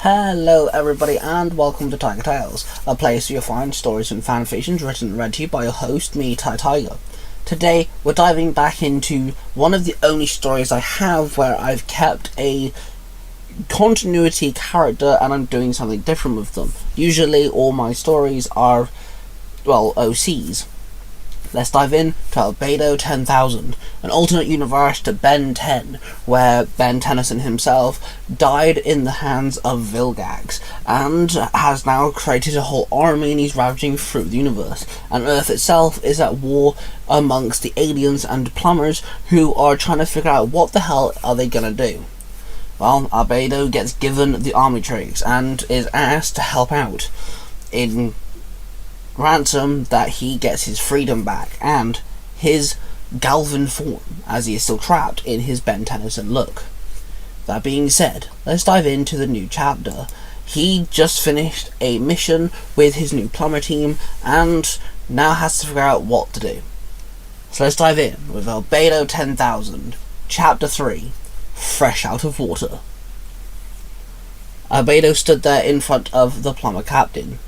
Hello everybody and welcome to Tiger Tales, a place where you'll find stories and fanfictions written and read to you by your host, me, Tai Tiger. Today we're diving back into one of the only stories I have where I've kept a continuity character and I'm doing something different with them. Usually all my stories are, OCs. Let's dive in to Albedo 10,000, an alternate universe to Ben 10, where Ben Tennyson himself died in the hands of Vilgax, and has now created a whole army and he's ravaging through the universe, and Earth itself is at war amongst the aliens and plumbers who are trying to figure out what the hell are they gonna do. Well, Albedo gets given the army tricks and is asked to help out in ransom that he gets his freedom back and his Galvin form, as he is still trapped in his Ben Tennyson look. That being said, let's dive into the new chapter. He just finished a mission with his new plumber team and now has to figure out what to do. So let's dive in with Albedo 10,000, Chapter 3, Fresh Out of Water. Albedo stood there in front of the plumber captain.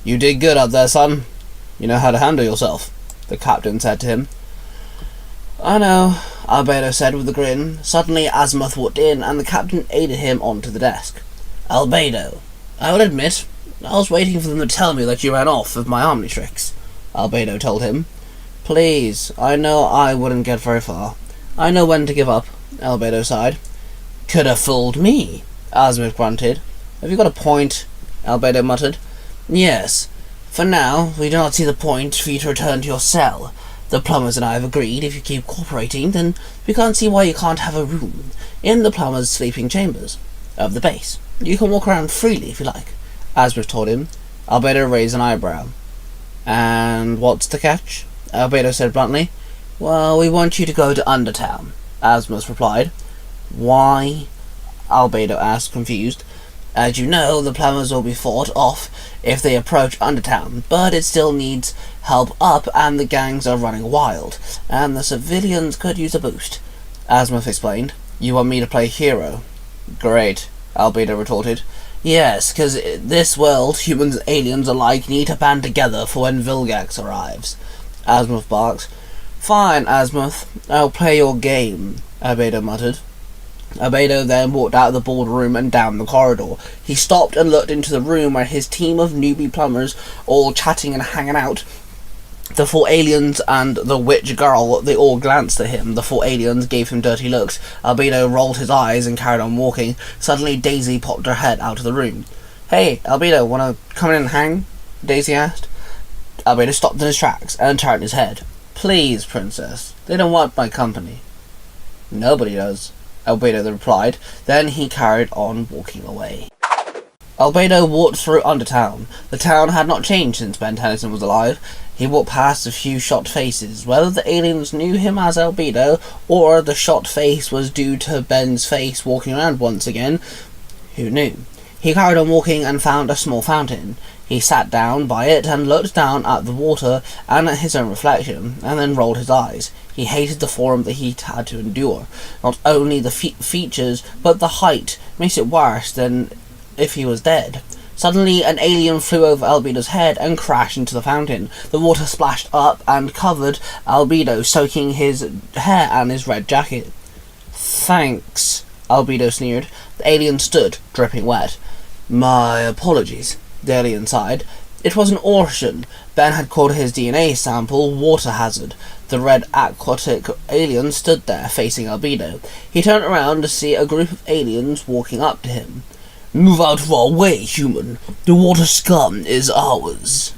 "You did good up there, son. You know how to handle yourself," the captain said to him. "I know," Albedo said with a grin. Suddenly Azimuth walked in and the captain aided him onto the desk. "Albedo, I will admit, I was waiting for them to tell me that you ran off with my army tricks," Albedo told him. "Please, I know I wouldn't get very far. I know when to give up," Albedo sighed. "Could have fooled me," Azimuth grunted. "Have you got a point?" Albedo muttered. "Yes. For now, we do not see the point for you to return to your cell. The plumbers and I have agreed if you keep cooperating, then we can't see why you can't have a room in the plumbers' sleeping chambers of the base. You can walk around freely if you like," Azimuth told him. Albedo raised an eyebrow. "And what's the catch?" Albedo said bluntly. "Well, we want you to go to Undertown," Azimuth replied. "Why?" Albedo asked, confused. "As you know, the plumbers will be fought off if they approach Undertown, but it still needs help up and the gangs are running wild, and the civilians could use a boost," Azimuth explained. "You want me to play hero?" "Great," Albedo retorted. "Yes, because this world, humans and aliens alike need to band together for when Vilgax arrives," Azimuth barked. "Fine, Azimuth, I'll play your game," Albedo muttered. Albedo then walked out of the boardroom and down the corridor. He stopped and looked into the room where his team of newbie plumbers, all chatting and hanging out. The four aliens and the witch girl, they all glanced at him. The four aliens gave him dirty looks. Albedo rolled his eyes and carried on walking. Suddenly Daisy popped her head out of the room. "Hey, Albedo, wanna come in and hang?" Daisy asked. Albedo stopped in his tracks and turned his head. "Please, princess, they don't want my company." "Nobody does," Albedo replied. Then he carried on walking away. Albedo walked through Undertown. The town had not changed since Ben Tennyson was alive. He walked past a few shot faces. Whether the aliens knew him as Albedo, or the shot face was due to Ben's face walking around once again, who knew? He carried on walking and found a small fountain. He sat down by it and looked down at the water and at his own reflection, and then rolled his eyes. He hated the form that he had to endure. Not only the features, but the height makes it worse than if he was dead. Suddenly, an alien flew over Albedo's head and crashed into the fountain. The water splashed up and covered Albedo, soaking his hair and his red jacket. "Thanks," Albedo sneered. The alien stood, dripping wet. "My apologies," the alien sighed. It was an Orcian. Ben had called his DNA sample water hazard. The red aquatic alien stood there, facing Albedo. He turned around to see a group of aliens walking up to him. "Move out of our way, human. The water scum is ours,"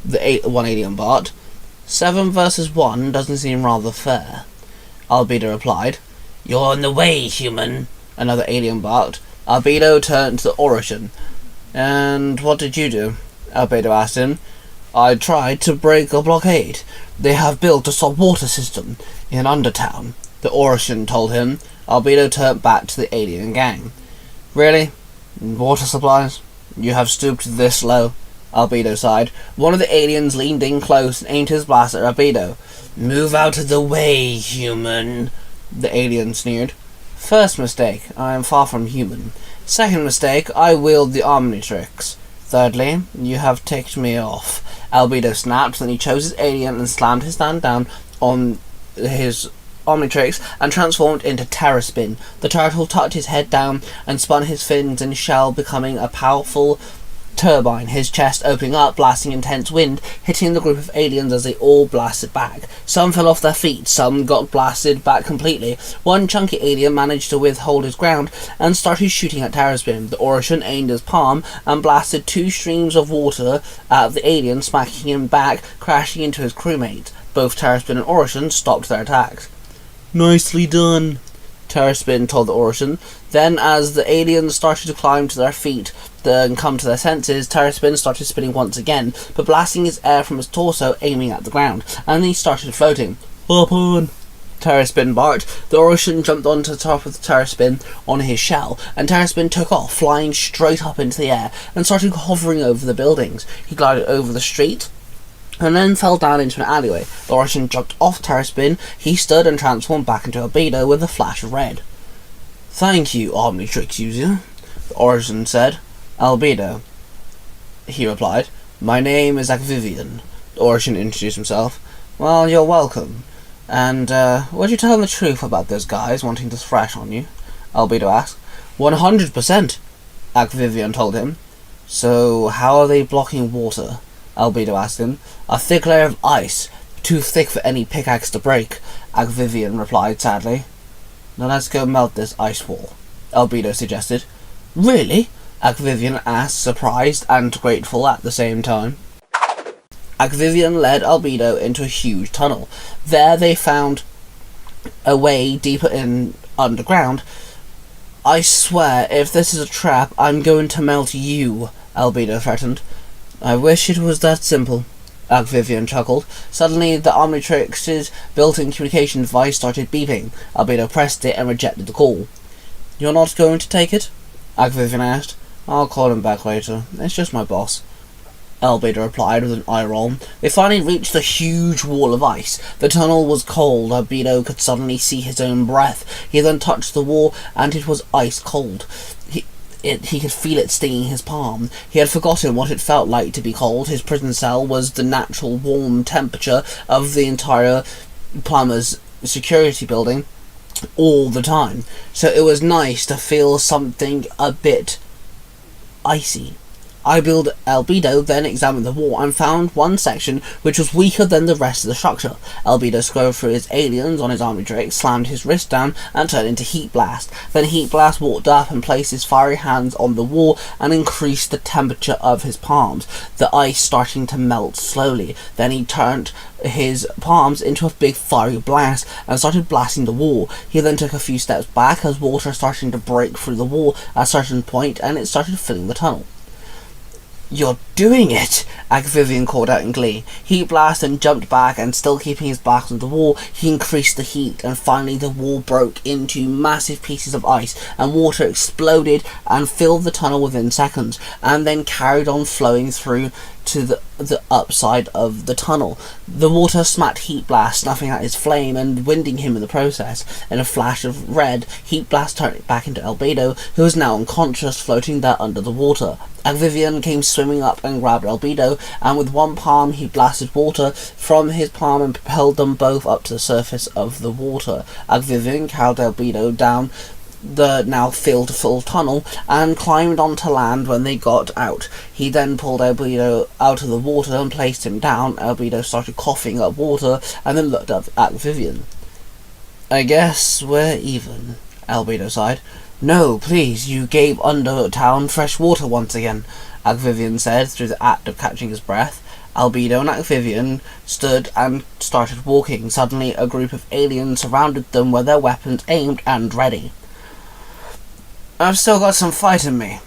one alien barked. 7 versus 1 doesn't seem rather fair," Albedo replied. "You're in the way, human," another alien barked. Albedo turned to the Orcian. "And what did you do?" Albedo asked him. "I tried to break a blockade. They have built a saltwater system in Undertown," the Orcian told him. Albedo turned back to the alien gang. "Really? Water supplies? You have stooped this low?" Albedo sighed. One of the aliens leaned in close and aimed his blast at Albedo. "Move out of the way, human," the alien sneered. "First mistake. I am far from human. Second mistake, I wield the Omnitrix. Thirdly, you have ticked me off. Albedo snapped, then he chose his alien and slammed his hand down on his Omnitrix and transformed into Terror Spin. The turtle tucked his head down and spun his fins and shell, becoming a powerful turbine, his chest opening up, blasting intense wind, hitting the group of aliens as they all blasted back. Some fell off their feet, some got blasted back completely. One chunky alien managed to withhold his ground and started shooting at Terraspin. The Orison aimed his palm and blasted 2 streams of water at the alien, smacking him back, crashing into his crewmates. Both Terraspin and Orison stopped their attacks. "Nicely done," Terraspin told the Orison. Then, as the aliens started to climb to their feet and come to their senses, Terraspin started spinning once again, but blasting his air from his torso, aiming at the ground, and he started floating. "Hop on!" Terraspin barked. The Orison jumped onto the top of the Terraspin on his shell, and Terraspin took off, flying straight up into the air, and started hovering over the buildings. He glided over the street, and then fell down into an alleyway. The Orison jumped off Terraspin. He stood and transformed back into Albedo with a flash of red. "Thank you, Omnitrix user," the Orison said. "Albedo," he replied. "My name is Vivian." The Orison introduced himself. "Well, you're welcome. And, would you tell him the truth about those guys wanting to thrash on you?" Albedo asked. 100%, Vivian told him. "So, how are they blocking water?" Albedo asked him. "A thick layer of ice, too thick for any pickaxe to break," Vivian replied sadly. "Now let's go melt this ice wall," Albedo suggested. "Really?" Vivian asked, surprised and grateful at the same time. Vivian led Albedo into a huge tunnel. There they found a way deeper in underground. "I swear, if this is a trap, I'm going to melt you," Albedo threatened. "I wish it was that simple," Vivian chuckled. Suddenly, the Omnitrix's built-in communication device started beeping. Albedo pressed it and rejected the call. "You're not going to take it?" Vivian asked. "I'll call him back later. It's just my boss," Albedo replied with an eye roll. They finally reached the huge wall of ice. The tunnel was cold. Albedo could suddenly see his own breath. He then touched the wall, and it was ice cold. He could feel it stinging his palm. He had forgotten what it felt like to be cold. His prison cell was the natural warm temperature of the entire plumber's security building all the time. So it was nice to feel something a bit icy. Albedo then examined the wall and found one section which was weaker than the rest of the structure. Albedo scrolled through his aliens on his Omnitrix, slammed his wrist down, and turned into Heat Blast. Then Heat Blast walked up and placed his fiery hands on the wall and increased the temperature of his palms, the ice starting to melt slowly. Then he turned his palms into a big fiery blast and started blasting the wall. He then took a few steps back as water started to break through the wall at a certain point, and it started filling the tunnel. "You're doing it!" Vivian called out in glee. He blasted and jumped back, and still keeping his back on the wall, he increased the heat, and finally the wall broke into massive pieces of ice, and water exploded and filled the tunnel within seconds, and then carried on flowing through to the upside of the tunnel. The water smacked Heat Blast, snuffing out his flame and winding him in the process. In a flash of red, Heat Blast turned it back into Albedo, who was now unconscious, floating there under the water. Vivian came swimming up and grabbed Albedo, and with one palm he blasted water from his palm and propelled them both up to the surface of the water. Vivian carried Albedo down the now filled full tunnel and climbed onto land when they got out. He then pulled Albedo out of the water and placed him down. Albedo started coughing up water and then looked up at Vivian. "I guess we're even," Albedo sighed. "No, please, you gave Undertown fresh water once again," Vivian said through the act of catching his breath. Albedo and Vivian stood and started walking. Suddenly a group of aliens surrounded them with their weapons aimed and ready. "I've still got some fight in me."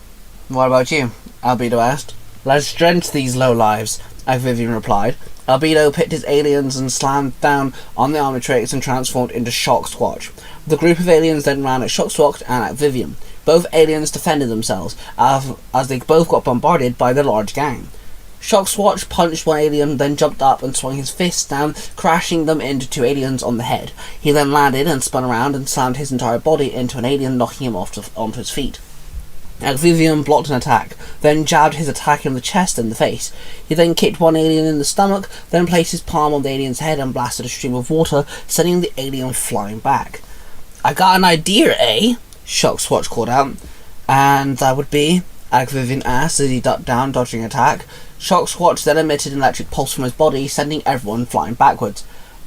"What about you?" Albedo asked. "Let's drench these lowlives," Vivian replied. Albedo picked his aliens and slammed down on the Omnitrix and transformed into Shock Squatch. The group of aliens then ran at Shock Squatch and at Vivian. Both aliens defended themselves, as they both got bombarded by the large gang. Shock Squatch punched one alien, then jumped up and swung his fists down, crashing them into 2 aliens on the head. He then landed and spun around and slammed his entire body into an alien, knocking him onto his feet. Vivian blocked an attack, then jabbed his attacker in the chest and the face. He then kicked one alien in the stomach, then placed his palm on the alien's head and blasted a stream of water, sending the alien flying back. "I got an idea, eh?" Shock Swatch called out. "And that would be?" Vivian asked as he ducked down, dodging an attack. Shock Swatch then emitted an electric pulse from his body, sending everyone flying backwards.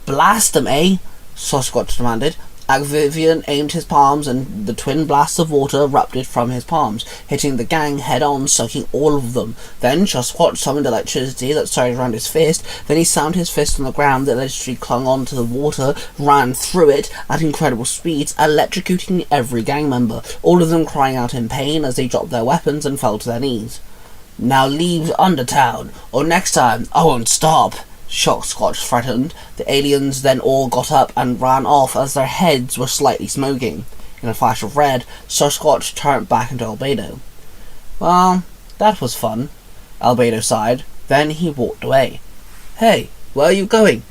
"Blast them, eh?" Sasquatch demanded. Vivian aimed his palms, and the twin blasts of water erupted from his palms, hitting the gang head-on, soaking all of them. Then Sasquatch summoned electricity that surged around his fist. Then he slammed his fist on the ground. The electricity clung on to the water, ran through it at incredible speeds, electrocuting every gang member, all of them crying out in pain as they dropped their weapons and fell to their knees. "Now leave Undertown, or next time I won't stop," Shock Squatch threatened. The aliens then all got up and ran off as their heads were slightly smoking. In a flash of red, Sasquatch turned back into Albedo. "Well, that was fun," Albedo sighed. Then he walked away. "Hey, where are you going?"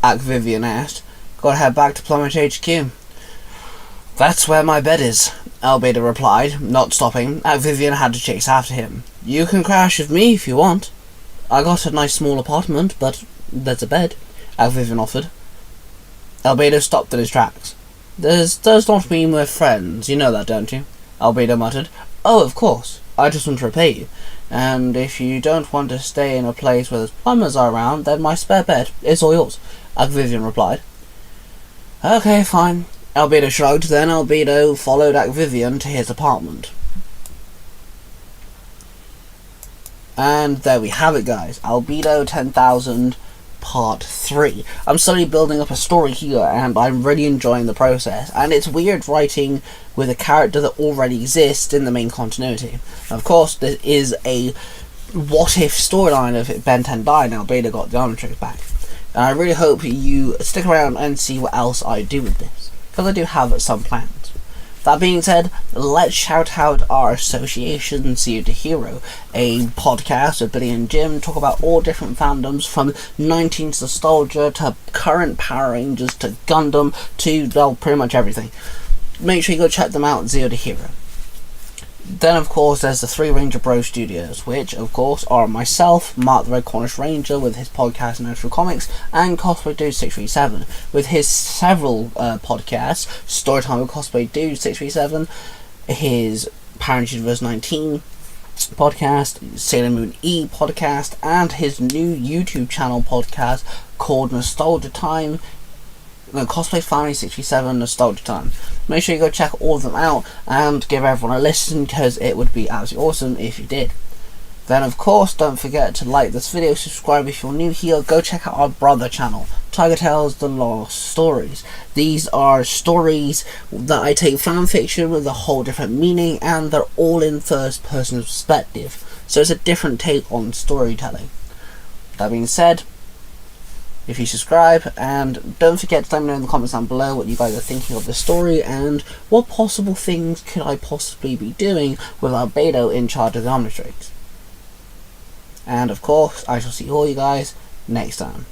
Vivian asked. "Gotta head back to Plummet HQ." "That's where my bed is," Albedo replied, not stopping. Vivian had to chase after him. "You can crash with me if you want. I got a nice small apartment, but there's a bed," Vivian offered. Albedo stopped in his tracks. This does not mean we're friends, you know that, don't you?" Albedo muttered. "Oh, of course. I just want to repay you. And if you don't want to stay in a place where the plumbers are around, then my spare bed is all yours," Vivian replied. "Okay, fine." Albedo shrugged. Then Albedo followed Vivian to his apartment. And there we have it, guys. Albedo 10,000 Part 3. I'm slowly building up a story here, and I'm really enjoying the process. And it's weird writing with a character that already exists in the main continuity. Of course, there is a what-if storyline of Ben 10 died and Albedo got the Omnitrix back. And I really hope you stick around and see what else I do with this, because I do have some plans. That being said, let's shout out our association, Zero to Hero, a podcast with Billy and Jim, talk about all different fandoms from 19s nostalgia to current Power Rangers to Gundam to, well, pretty much everything. Make sure you go check them out, Zero to Hero. Then, of course, there's the Three Ranger Bro Studios, which, of course, are myself, Mark the Red Cornish Ranger, with his podcast Naruto Comics, and Cosplay Dude 637, with his several podcasts, Storytime with Cosplay Dude 637, his Power Rangers Universe 19 podcast, Sailor Moon E podcast, and his new YouTube channel podcast called Nostalgia Time, Cosplay Family 67 Nostalgia Time. Make sure you go check all of them out and give everyone a listen, because it would be absolutely awesome if you did. Then, of course, don't forget to like this video, subscribe if you're new here. Go check out our brother channel, Tiger Tales The Lost Stories. These are stories that I take fan fiction with a whole different meaning, and they're all in first person perspective, so it's a different take on storytelling. That being said, if you subscribe, and don't forget to let me know in the comments down below what you guys are thinking of the story and what possible things could I possibly be doing with Albedo in charge of the Omnitrix. And of course, I shall see all you guys next time.